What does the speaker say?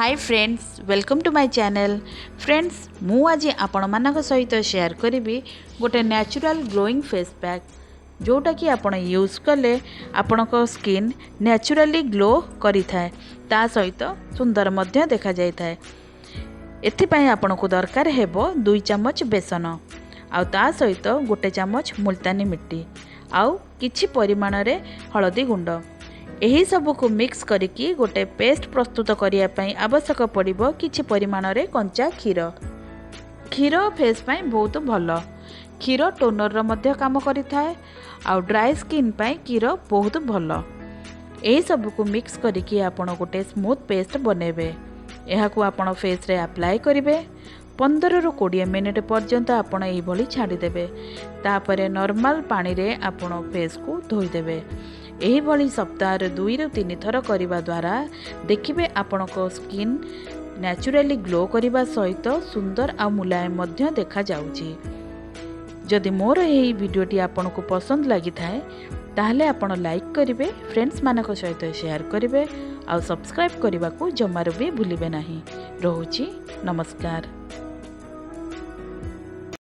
Hi friends, welcome to my channel. Friends, मु आज आपण मानक सहित शेयर करी गोटे नेचुरल ग्लोइंग फेस पैक जोटा कि आपण यूज कले आपण स्किन नेचुरली ग्लो करी थाए, ता सहित सुंदर मध्य देखा जाय थाए। एथिपाई आपण को दरकार हेबो 2 चम्मच बेसन आउ ता सहित गोटे चम्मच मुल्तानी मिट्टी आउ किछि परिमाण रे हळदी गुंड। यही सबू को मिक्स करिकी गोटे पेस्ट प्रस्तुत करिया पई आवश्यक पड़िबो किछि परिमाण रे कंचा क्षीर। क्षीर फेस पई बहुत भल। क्षीर टोनर रो मध्य काम करि थाए आउ ड्राई स्किन पई क्षीर बहुत भल। यही सबू को मिक्स करिकी आपण गोटे स्मूथ पेस्ट बनेबे। एहा को आपण फेस रे अप्लाई करिवे। 15 ରୁ 20 मिनिट पर्यंत आपण एही भली छाड़ी देबे। तापरे नॉर्मल पानी रे आपण फेस को धोई देबे। एही भली सप्ताह रे 2 ରୁ 3 थर करिबा द्वारा देखिबे आपण को स्किन नेचुरली ग्लो करिबा सहित सुंदर आ मुलायम मध्य देखा जाउची। जदि मोर एही वीडियोटी आपण को पसंद लागि थाए ताहले आपण लाइक करिवे, फ्रेंड्स मानक सहित शेयर करिवे आ सब्सक्राइब करबा को जमारो भी भूलिबे नाही। रहूची, नमस्कार।